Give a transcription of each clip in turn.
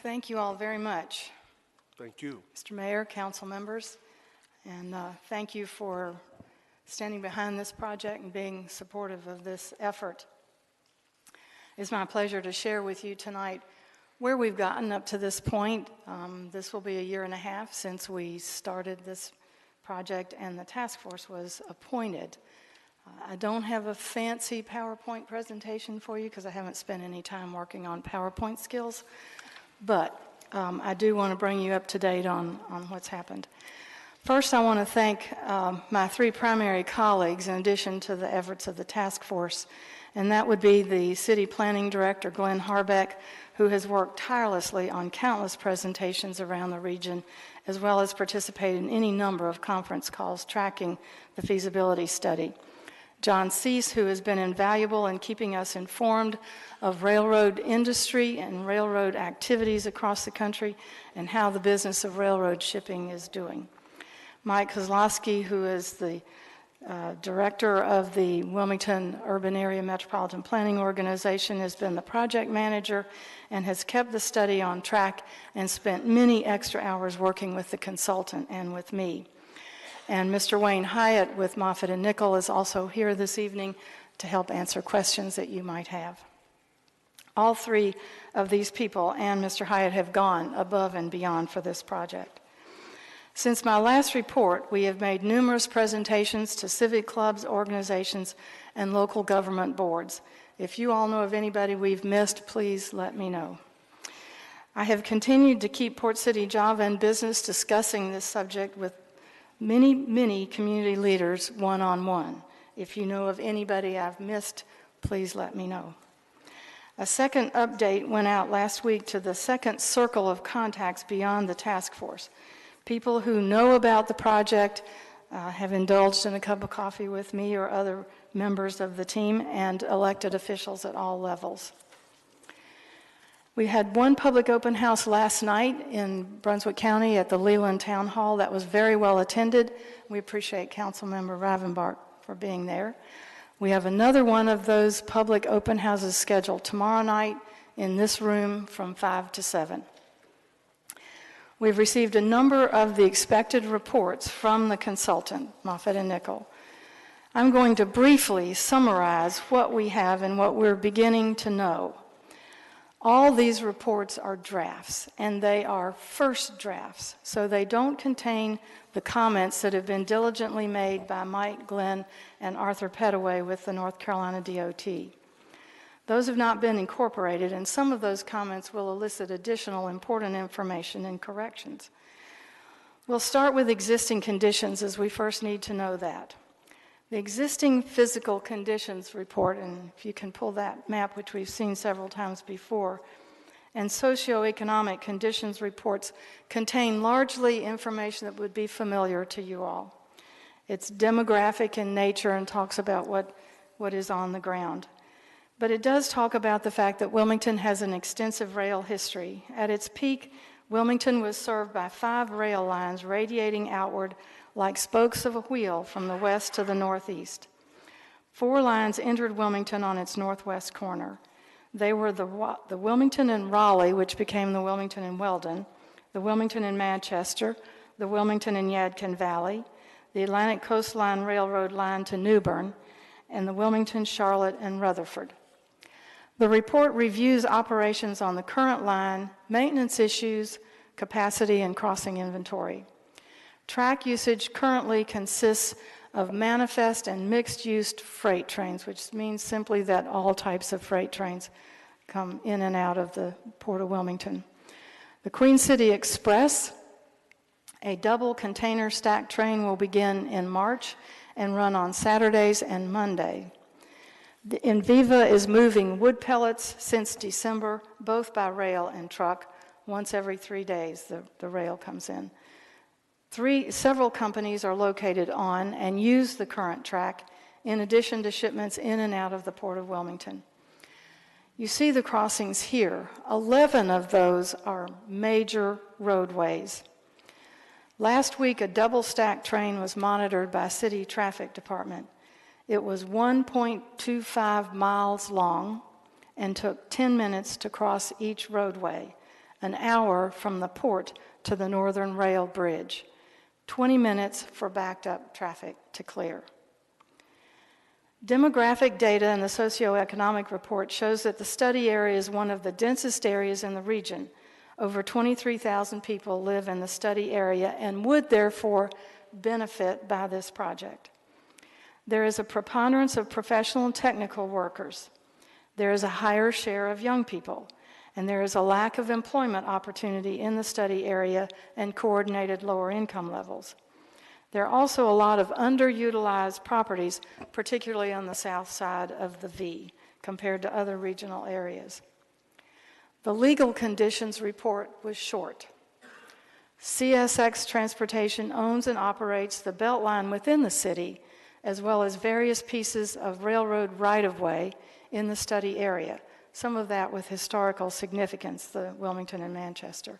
Thank you all very much. Thank you. Mr. Mayor, council members, and thank you for standing behind this project and being supportive of this effort. It's my pleasure to share with you tonight where we've gotten up to this point. This will be a year and a half since we started this project and the task force was appointed. I don't have a fancy PowerPoint presentation for you because I haven't spent any time working on PowerPoint skills, but I do want to bring you up to date on what's happened. First, I want to thank my three primary colleagues in addition to the efforts of the task force, and that would be the City Planning Director, Glenn Harbeck, who has worked tirelessly on countless presentations around the region, as well as participated in any number of conference calls tracking the feasibility study. John Cease, who has been invaluable in keeping us informed of railroad industry and railroad activities across the country and how the business of railroad shipping is doing. Mike Kozlowski, who is the director of the Wilmington Urban Area Metropolitan Planning Organization, has been the project manager and has kept the study on track and spent many extra hours working with the consultant and with me. And Mr. Wayne Hyatt with Moffitt and Nichol is also here this evening to help answer questions that you might have. All three of these people and Mr. Hyatt have gone above and beyond for this project. Since my last report, we have made numerous presentations to civic clubs, organizations, and local government boards. If you all know of anybody we've missed, please let me know. I have continued to keep Port City Java in business discussing this subject with many community leaders one-on-one. If you know of anybody I've missed, please let me know. A second update went out last week to the second circle of contacts beyond the task force. People who know about the project have indulged in a cup of coffee with me or other members of the team and elected officials at all levels. We had one public open house last night in Brunswick County at the Leland Town Hall that was very well attended. We appreciate Councilmember Ravenbach for being there. We have another one of those public open houses scheduled tomorrow night in this room from 5 to 7. We've received a number of the expected reports from the consultant, Moffitt and Nichol. I'm going to briefly summarize what we have and what we're beginning to know. All these reports are drafts, and they are first drafts, so they don't contain the comments that have been diligently made by Mike, Glenn, and Arthur Pettaway with the North Carolina DOT. Those have not been incorporated, and some of those comments will elicit additional important information and corrections. We'll start with existing conditions, as we first need to know that. The existing physical conditions report, and if you can pull that map, which we've seen several times before, and socioeconomic conditions reports contain largely information that would be familiar to you all. It's demographic in nature and talks about what is on the ground. But it does talk about the fact that Wilmington has an extensive rail history. At its peak, Wilmington was served by 5 rail lines radiating outward like spokes of a wheel from the west to the northeast. 4 lines entered Wilmington on its northwest corner. They were the Wilmington and Raleigh, which became the Wilmington and Weldon, the Wilmington and Manchester, the Wilmington and Yadkin Valley, the Atlantic Coastline Railroad line to Newbern, and the Wilmington, Charlotte, and Rutherford. The report reviews operations on the current line, maintenance issues, capacity, and crossing inventory. Track usage currently consists of manifest and mixed-use freight trains, which means simply that all types of freight trains come in and out of the Port of Wilmington. The Queen City Express, a double container stack train, will begin in March and run on Saturdays and Monday. The Enviva is moving wood pellets since December, both by rail and truck. Once every 3 days, the rail comes in. Several companies are located on and use the current track, in addition to shipments in and out of the Port of Wilmington. You see the crossings here. 11 of those are major roadways. Last week, a double-stack train was monitored by City Traffic Department. It was 1.25 miles long and took 10 minutes to cross each roadway. an hour from the port to the Northern Rail Bridge, 20 minutes for backed up traffic to clear. Demographic data in the socioeconomic report shows that the study area is one of the densest areas in the region. Over 23,000 people live in the study area and would therefore benefit by this project. There is a preponderance of professional and technical workers. There is a higher share of young people, and there is a lack of employment opportunity in the study area and coordinated lower income levels. There are also a lot of underutilized properties, particularly on the south side of the V, compared to other regional areas. The legal conditions report was short. CSX Transportation owns and operates the Beltline within the city, as well as various pieces of railroad right-of-way in the study area, some of that with historical significance, the Wilmington and Manchester.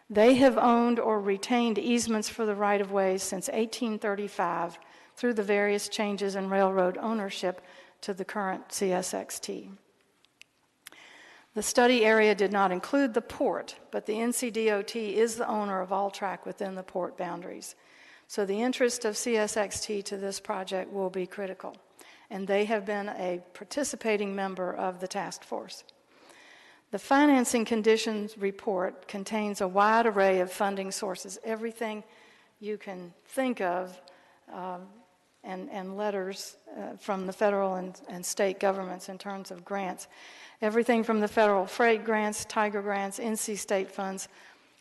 They have owned or retained easements for the right-of-way since 1835 through the various changes in railroad ownership to the current CSXT. The study area did not include the port, but the NCDOT is the owner of all track within the port boundaries. So the interest of CSXT to this project will be critical, and they have been a participating member of the task force. The financing conditions report contains a wide array of funding sources, everything you can think of, and letters from the federal and state governments in terms of grants. Everything from the federal freight grants, Tiger grants, NC state funds,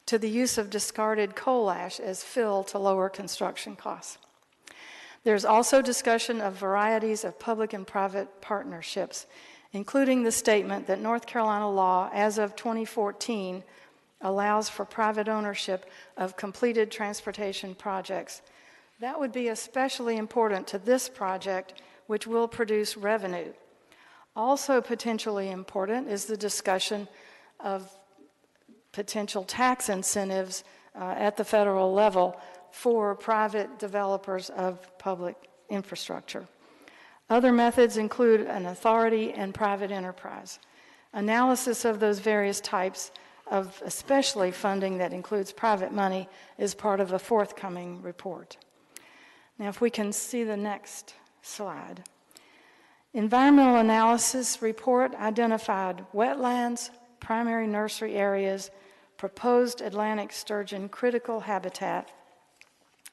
to the use of discarded coal ash as fill to lower construction costs. There's also discussion of varieties of public and private partnerships, including the statement that North Carolina law, as of 2014, allows for private ownership of completed transportation projects. That would be especially important to this project, which will produce revenue. Also potentially important is the discussion of potential tax incentives at the federal level for private developers of public infrastructure. Other methods include an authority and private enterprise. Analysis of those various types of especially funding that includes private money is part of a forthcoming report. Now, if we can see the next slide. Environmental analysis report identified wetlands, primary nursery areas, proposed Atlantic sturgeon critical habitat,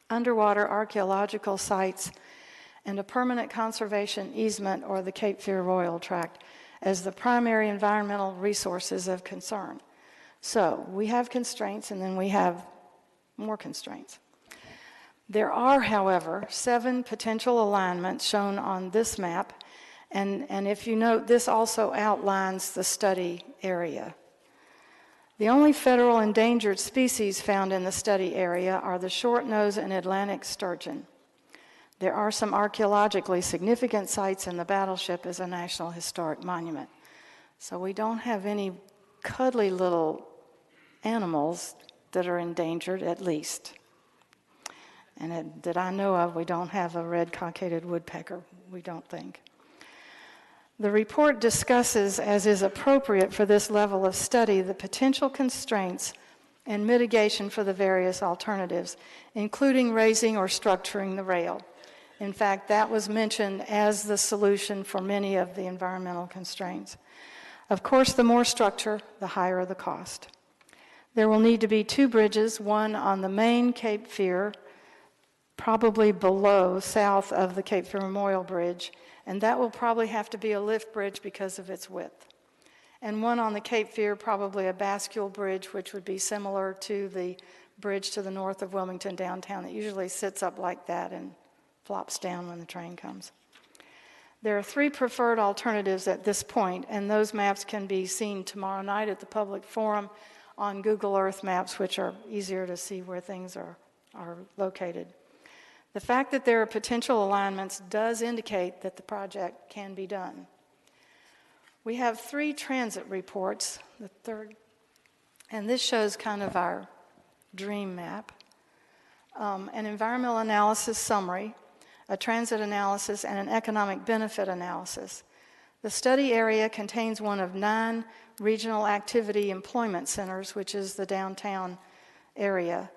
underwater archaeological sites, and a permanent conservation easement or the Cape Fear Royal Tract as the primary environmental resources of concern. So we have constraints, and then we have more constraints. There are, however, 7 potential alignments shown on this map, and if you note, this also outlines the study area. The only federal endangered species found in the study area are the short-nosed and Atlantic sturgeon. There are some archaeologically significant sites, and the battleship is a National Historic Monument. So we don't have any cuddly little animals that are endangered, at least. And that I know of, we don't have a red cockaded woodpecker, we don't think. The report discusses, as is appropriate for this level of study, the potential constraints and mitigation for the various alternatives, including raising or structuring the rail. In fact, that was mentioned as the solution for many of the environmental constraints. Of course, the more structure, the higher the cost. There will need to be 2 bridges, one on the main Cape Fear, probably south of the Cape Fear Memorial Bridge, and that will probably have to be a lift bridge because of its width. And one on the Cape Fear, probably a bascule bridge, which would be similar to the bridge to the north of Wilmington downtown that usually sits up like that and flops down when the train comes. There are 3 preferred alternatives at this point, and those maps can be seen tomorrow night at the public forum on Google Earth maps, which are easier to see where things are located. The fact that there are potential alignments does indicate that the project can be done. We have 3 transit reports, the third, and this shows kind of our dream map. An environmental analysis summary, a transit analysis, and an economic benefit analysis. The study area contains one of 9 regional activity employment centers, which is the downtown area.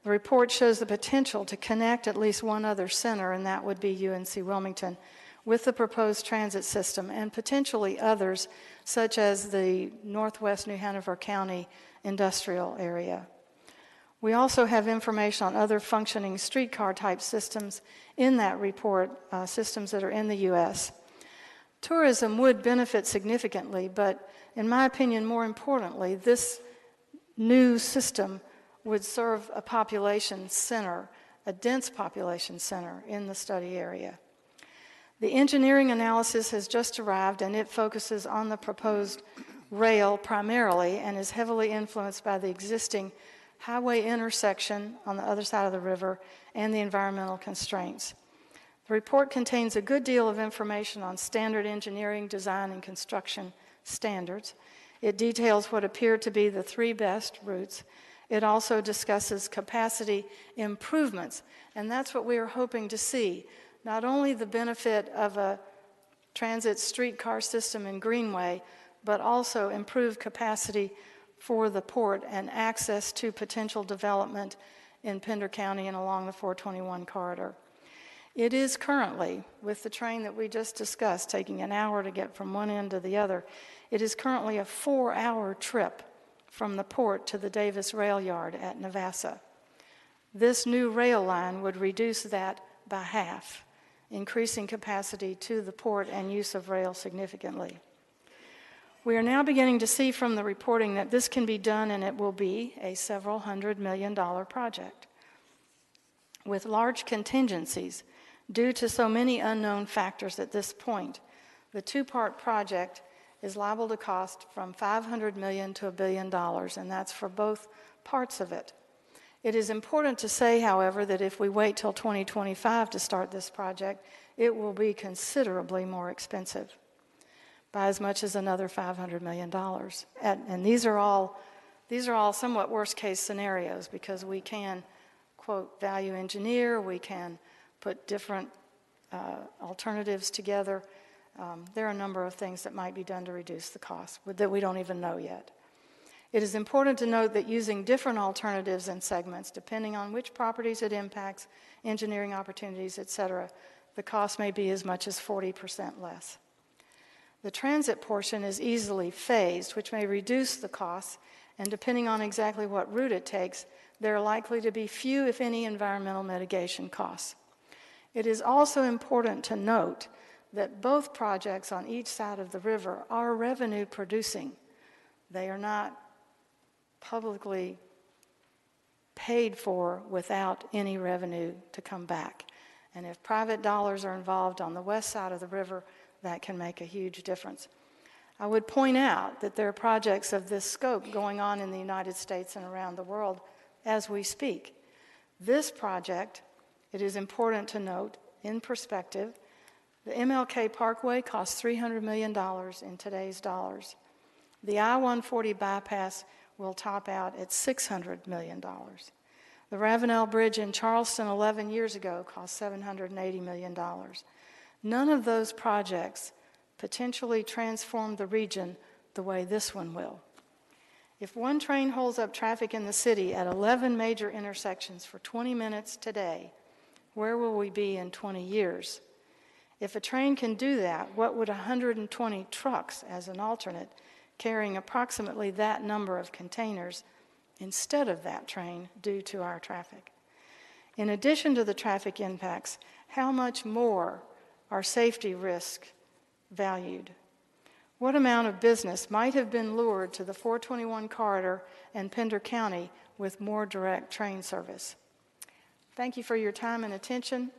The report shows the potential to connect at least one other center, and that would be UNC Wilmington, with the proposed transit system, and potentially others, such as the Northwest New Hanover County industrial area. We also have information on other functioning streetcar type systems in that report, systems that are in the U.S. Tourism would benefit significantly, but in my opinion, more importantly, this new system would serve a population center, a dense population center in the study area. The engineering analysis has just arrived, and it focuses on the proposed rail primarily and is heavily influenced by the existing highway intersection on the other side of the river and the environmental constraints. The report contains a good deal of information on standard engineering, design, and construction standards. It details what appear to be the 3 best routes. It also discusses capacity improvements, and that's what we are hoping to see. Not only the benefit of a transit streetcar system in Greenway, but also improved capacity for the port and access to potential development in Pender County and along the 421 corridor. It is currently, with the train that we just discussed, taking an hour to get from one end to the other, it is currently a 4-hour trip from the port to the Davis Rail Yard at Navassa. This new rail line would reduce that by half, increasing capacity to the port and use of rail significantly. We are now beginning to see from the reporting that this can be done, and it will be a several $100 million project with large contingencies due to so many unknown factors at this point. The 2-part project is liable to cost from $500 million to $1 billion, and that's for both parts of it. It is important to say, however, that if we wait till 2025 to start this project, it will be considerably more expensive, by as much as another $500 million. And these are all somewhat worst-case scenarios, because we can, quote, value engineer, we can put different alternatives together. There are a number of things that might be done to reduce the cost that we don't even know yet. It is important to note that using different alternatives and segments, depending on which properties it impacts, engineering opportunities, et cetera, the cost may be as much as 40% less. The transit portion is easily phased, which may reduce the costs, and depending on exactly what route it takes, there are likely to be few, if any, environmental mitigation costs. It is also important to note that both projects on each side of the river are revenue producing. They are not publicly paid for without any revenue to come back. And if private dollars are involved on the west side of the river, that can make a huge difference. I would point out that there are projects of this scope going on in the United States and around the world as we speak. This project, it is important to note, in perspective, the MLK Parkway costs $300 million in today's dollars. The I-140 bypass will top out at $600 million. The Ravenel Bridge in Charleston 11 years ago cost $780 million. None of those projects potentially transform the region the way this one will. If one train holds up traffic in the city at 11 major intersections for 20 minutes today, where will we be in 20 years? If a train can do that, what would 120 trucks, as an alternate, carrying approximately that number of containers instead of that train, do to our traffic? In addition to the traffic impacts, how much more are safety risks valued? What amount of business might have been lured to the 421 corridor and Pender County with more direct train service? Thank you for your time and attention.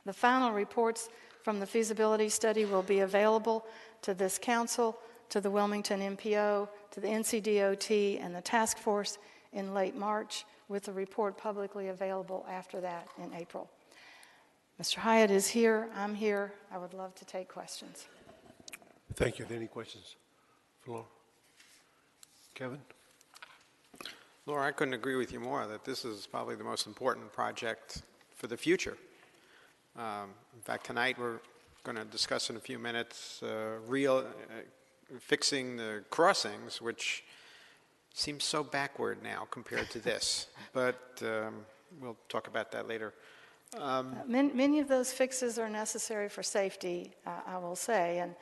The final reports from the feasibility study will be available to this council, to the Wilmington MPO, to the NCDOT, and the task force in late March, with the report publicly available after that in April. Mr. Hyatt is here. I'm here. I would love to take questions. Thank you. Any questions for Laura? Kevin? Laura, I couldn't agree with you more that this is probably the most important project for the future. In fact, tonight we're going to discuss in a few minutes, fixing the crossings, which seems so backward now compared to this. But we'll talk about that later. Many of those fixes are necessary for safety, I will say, and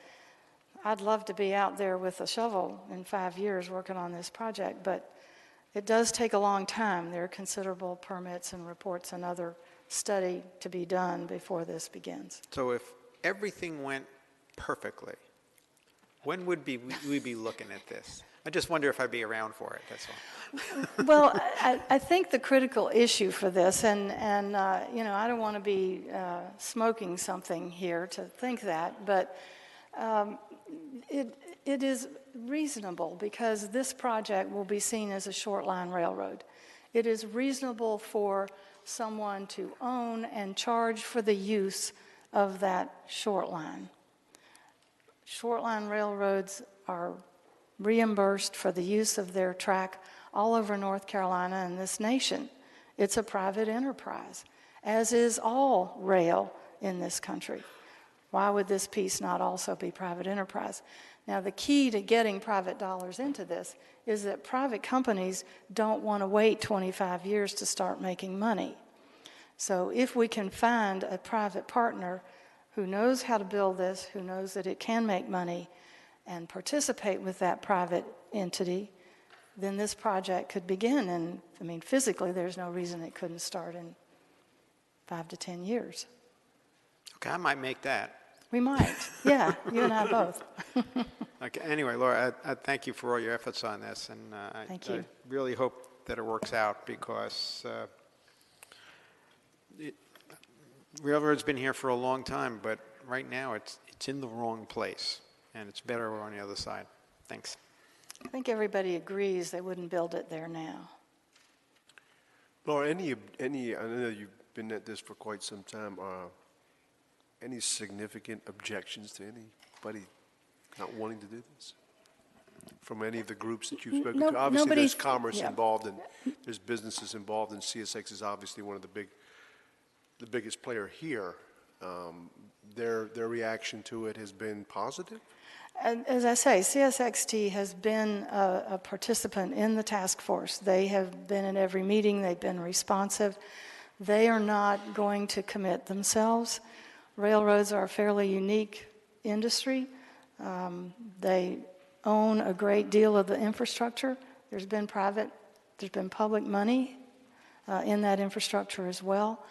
I'd love to be out there with a shovel in 5 years working on this project, but it does take a long time. There are considerable permits and reports and other study to be done before this begins. So if everything went perfectly, when would we be looking at this? I just wonder if I'd be around for it, that's all. Well, I think the critical issue for this, and I don't want to be smoking something here to think that, but it is reasonable because this project will be seen as a short line railroad. It is reasonable for someone to own and charge for the use of that short line. Short line railroads are reimbursed for the use of their track all over North Carolina and this nation. It's a private enterprise, as is all rail in this country. Why would this piece not also be private enterprise? Now, the key to getting private dollars into this is that private companies don't want to wait 25 years to start making money. So if we can find a private partner who knows how to build this, who knows that it can make money, and participate with that private entity, then this project could begin. And, I mean, physically, there's no reason it couldn't start in 5 to 10 years. Okay, I might make that. We might. Yeah, you and I both. Okay, anyway, Laura, I thank you for all your efforts on this, and Thank you. I really hope that it works out because railroad's been here for a long time, but right now it's in the wrong place, and it's better on the other side. Thanks. I think everybody agrees they wouldn't build it there now. Laura, any, I know you've been at this for quite some time. Any significant objections to anybody not wanting to do this? From any of the groups that you've spoken to? Obviously, there's commerce involved and there's businesses involved, and CSX is obviously one of the biggest player here. Their reaction to it has been positive? And as I say, CSXT has been a participant in the task force. They have been in every meeting. They've been responsive. They are not going to commit themselves. Railroads are a fairly unique industry. They own a great deal of the infrastructure. There's been public money in that infrastructure as well,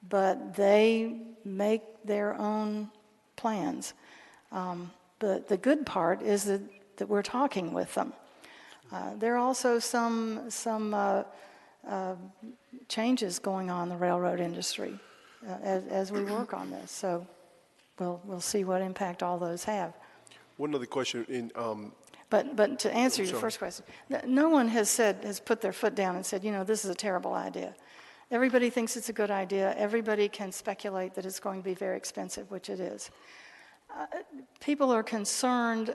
but they make their own plans. The good part is that we're talking with them. There are also some changes going on in the railroad industry as we work on this. So we'll see what impact all those have. One other question. But to answer your first question, no one has put their foot down and said, this is a terrible idea. Everybody thinks it's a good idea. Everybody can speculate that it's going to be very expensive, which it is. People are concerned,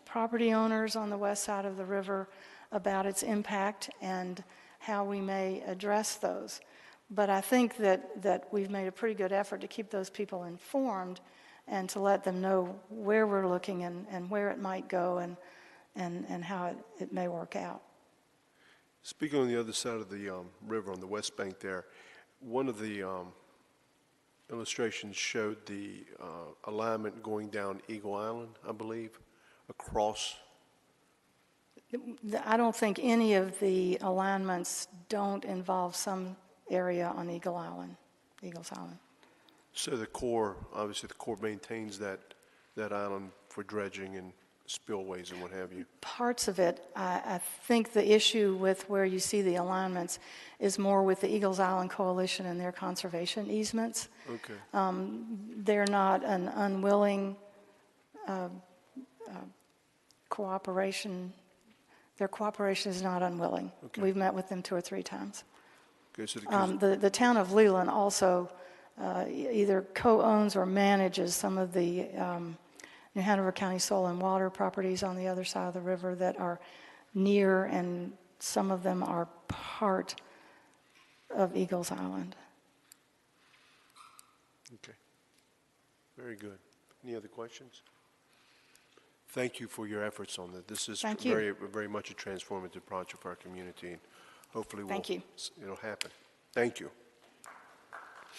property owners on the west side of the river, about its impact and how we may address those. But I think that we've made a pretty good effort to keep those people informed and to let them know where we're looking and where it might go and how it may work out. Speaking on the other side of the river, on the west bank there, one of the illustrations showed the alignment going down Eagle Island, I believe, across. I don't think any of the alignments don't involve some area on Eagles Island. So the Corps, obviously the Corps maintains that island for dredging and spillways and what have you. Parts of it, I think the issue with where you see the alignments is more with the Eagles Island Coalition and their conservation easements. Okay. They're not an unwilling cooperation. Their cooperation is not unwilling. Okay. We've met with them 2 or 3 times. Okay, so the town of Leland also either co-owns or manages some of the New Hanover County soil and water properties on the other side of the river that are near, and some of them are part of Eagles Island. Okay. Very good. Any other questions? Thank you for your efforts on that. This is Thank you. very much a transformative project for our community, and hopefully Thank you. it'll happen. Thank you.